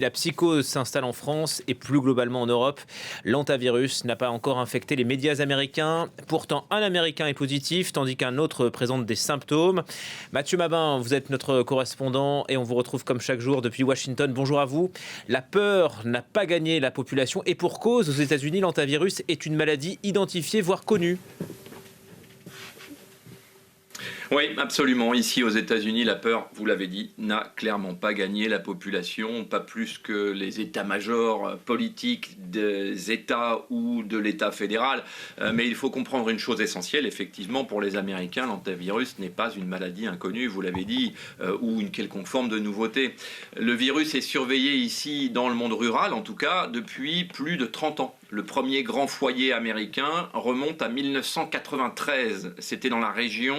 La psychose s'installe en France et plus globalement en Europe. L'hantavirus n'a pas encore infecté les médias américains. Pourtant, un Américain est positif, tandis qu'un autre présente des symptômes. Mathieu Mabin, vous êtes notre correspondant et on vous retrouve comme chaque jour depuis Washington. Bonjour à vous. La peur n'a pas gagné la population et pour cause, aux États-Unis, l'hantavirus est une maladie identifiée, voire connue. Oui, absolument. Ici, aux États-Unis, la peur, vous l'avez dit, n'a clairement pas gagné la population, pas plus que les états-majors politiques des États ou de l'État fédéral. Mais il faut comprendre une chose essentielle. Effectivement, pour les Américains, l'hantavirus n'est pas une maladie inconnue, vous l'avez dit, ou une quelconque forme de nouveauté. Le virus est surveillé ici, dans le monde rural, en tout cas, depuis plus de 30 ans. Le premier grand foyer américain remonte à 1993. C'était dans la région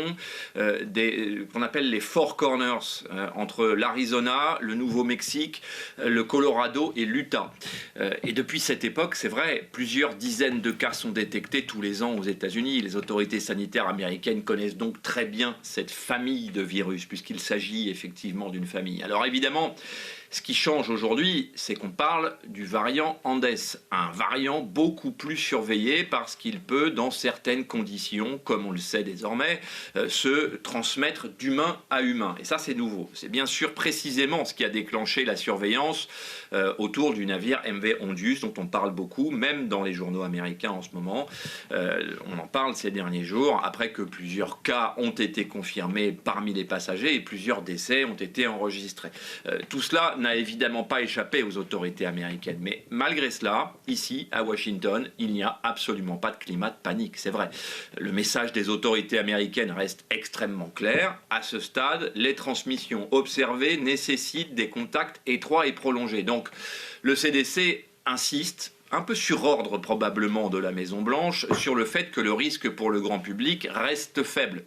qu'on appelle les Four Corners, entre l'Arizona, le Nouveau-Mexique, le Colorado et l'Utah. Et depuis cette époque, c'est vrai, plusieurs dizaines de cas sont détectés tous les ans aux États-Unis. Les autorités sanitaires américaines connaissent donc très bien cette famille de virus, puisqu'il s'agit effectivement d'une famille. Alors évidemment, ce qui change aujourd'hui, c'est qu'on parle du variant Andes, un variant beaucoup plus surveillé parce qu'il peut, dans certaines conditions, comme on le sait désormais, se transmettre d'humain à humain. Et ça, c'est nouveau. C'est bien sûr précisément ce qui a déclenché la surveillance autour du navire MV Hondius, dont on parle beaucoup, même dans les journaux américains en ce moment. On en parle ces derniers jours, après que plusieurs cas ont été confirmés parmi les passagers et plusieurs décès ont été enregistrés. Tout cela n'a évidemment pas échappé aux autorités américaines. Mais malgré cela, ici, à Washington, il n'y a absolument pas de climat de panique, c'est vrai. Le message des autorités américaines reste extrêmement clair. À ce stade, les transmissions observées nécessitent des contacts étroits et prolongés. Donc, le CDC insiste, un peu sur ordre probablement de la Maison-Blanche, sur le fait que le risque pour le grand public reste faible.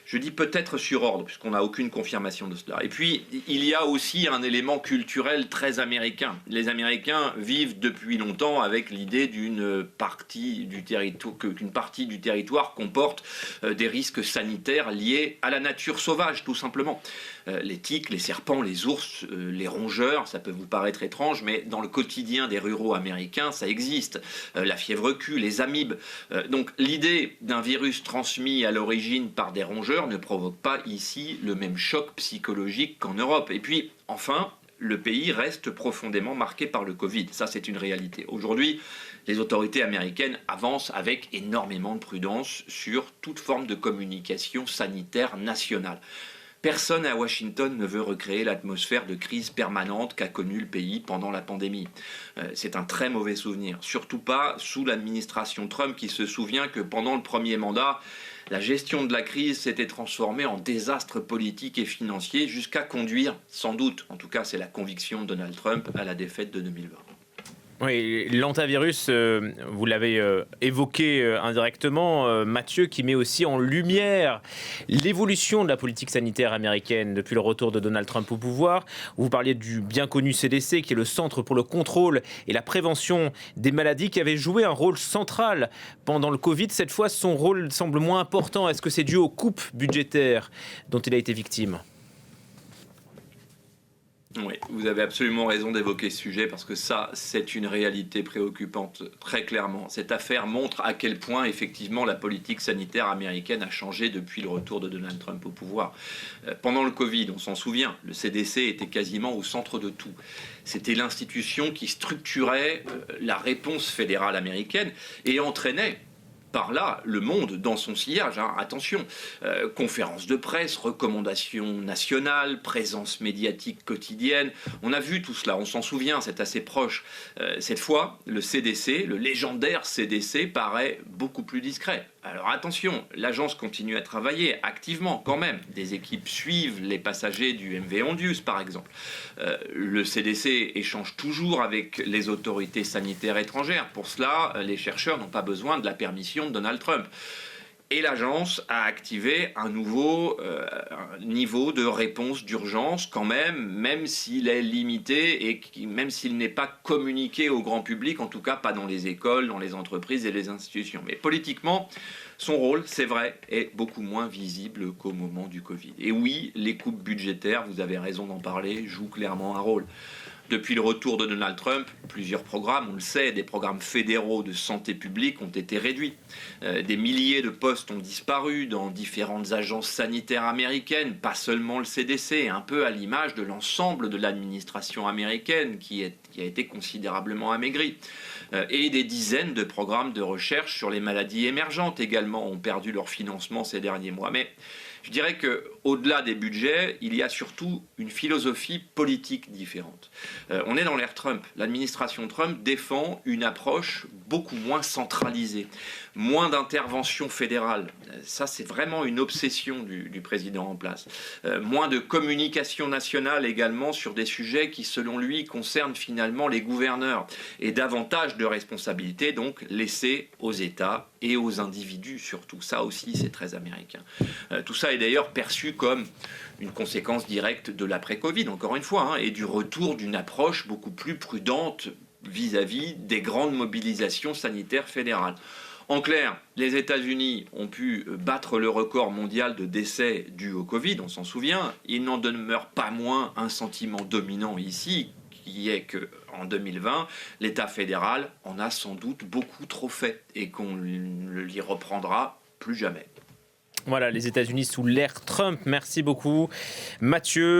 Je dis peut-être sur ordre, puisqu'on n'a aucune confirmation de cela. Et puis, il y a aussi un élément culturel très américain. Les Américains vivent depuis longtemps avec l'idée qu'une partie du territoire comporte des risques sanitaires liés à la nature sauvage, tout simplement. Les tiques, les serpents, les ours, les rongeurs, ça peut vous paraître étrange, mais dans le quotidien des ruraux américains, ça existe. La fièvre Q, les amibes. Donc, l'idée d'un virus transmis à l'origine par des rongeurs ne provoque pas ici le même choc psychologique qu'en Europe. Et puis, enfin, le pays reste profondément marqué par le Covid. Ça, c'est une réalité. Aujourd'hui, les autorités américaines avancent avec énormément de prudence sur toute forme de communication sanitaire nationale. Personne à Washington ne veut recréer l'atmosphère de crise permanente qu'a connue le pays pendant la pandémie. C'est un très mauvais souvenir, surtout pas sous l'administration Trump qui se souvient que pendant le premier mandat, la gestion de la crise s'était transformée en désastre politique et financier jusqu'à conduire, sans doute, en tout cas c'est la conviction de Donald Trump, à la défaite de 2020. Oui, l'hantavirus, vous l'avez évoqué indirectement, Mathieu, qui met aussi en lumière l'évolution de la politique sanitaire américaine depuis le retour de Donald Trump au pouvoir. Vous parliez du bien connu CDC, qui est le Centre pour le contrôle et la prévention des maladies, qui avait joué un rôle central pendant le Covid. Cette fois, son rôle semble moins important. Est-ce que c'est dû aux coupes budgétaires dont il a été victime ? Oui, vous avez absolument raison d'évoquer ce sujet parce que ça, c'est une réalité préoccupante, très clairement. Cette affaire montre à quel point, effectivement, la politique sanitaire américaine a changé depuis le retour de Donald Trump au pouvoir. Pendant le Covid, on s'en souvient, le CDC était quasiment au centre de tout. C'était l'institution qui structurait la réponse fédérale américaine et entraînait par là le monde dans son sillage. Attention, conférences de presse, recommandations nationales, présence médiatique quotidienne. On a vu tout cela, on s'en souvient, c'est assez proche. Cette fois, le CDC, le légendaire CDC, paraît beaucoup plus discret. Alors attention, l'agence continue à travailler activement quand même. Des équipes suivent les passagers du MV Hondius par exemple. Le CDC échange toujours avec les autorités sanitaires étrangères. Pour cela, les chercheurs n'ont pas besoin de la permission de Donald Trump. Et l'agence a activé un nouveau niveau de réponse d'urgence quand même s'il est limité et même s'il n'est pas communiqué au grand public, en tout cas pas dans les écoles, dans les entreprises et les institutions. Mais politiquement, son rôle, c'est vrai, est beaucoup moins visible qu'au moment du Covid. Et oui, les coupes budgétaires, vous avez raison d'en parler, jouent clairement un rôle. Depuis le retour de Donald Trump, plusieurs programmes, on le sait, des programmes fédéraux de santé publique ont été réduits. Des milliers de postes ont disparu dans différentes agences sanitaires américaines, pas seulement le CDC, un peu à l'image de l'ensemble de l'administration américaine qui a été considérablement amaigrie. Et des dizaines de programmes de recherche sur les maladies émergentes également ont perdu leur financement ces derniers mois. Mais je dirais qu'au-delà des budgets, il y a surtout une philosophie politique différente. On est dans l'ère Trump. L'administration Trump défend une approche beaucoup moins centralisée, moins d'intervention fédérale. Ça, c'est vraiment une obsession du président en place. Moins de communication nationale également sur des sujets qui, selon lui, concernent finalement les gouverneurs. Et davantage de responsabilités, donc, laissées aux États et aux individus surtout. Ça aussi, c'est très américain. Tout ça est d'ailleurs perçu comme une conséquence directe de l'après-Covid, encore une fois, et du retour d'une approche beaucoup plus prudente vis-à-vis des grandes mobilisations sanitaires fédérales. En clair, les États-Unis ont pu battre le record mondial de décès dus au Covid, on s'en souvient. Il n'en demeure pas moins un sentiment dominant ici, qui est qu'en 2020, l'État fédéral en a sans doute beaucoup trop fait et qu'on ne l'y reprendra plus jamais. Voilà, les États-Unis sous l'ère Trump. Merci beaucoup, Mathieu.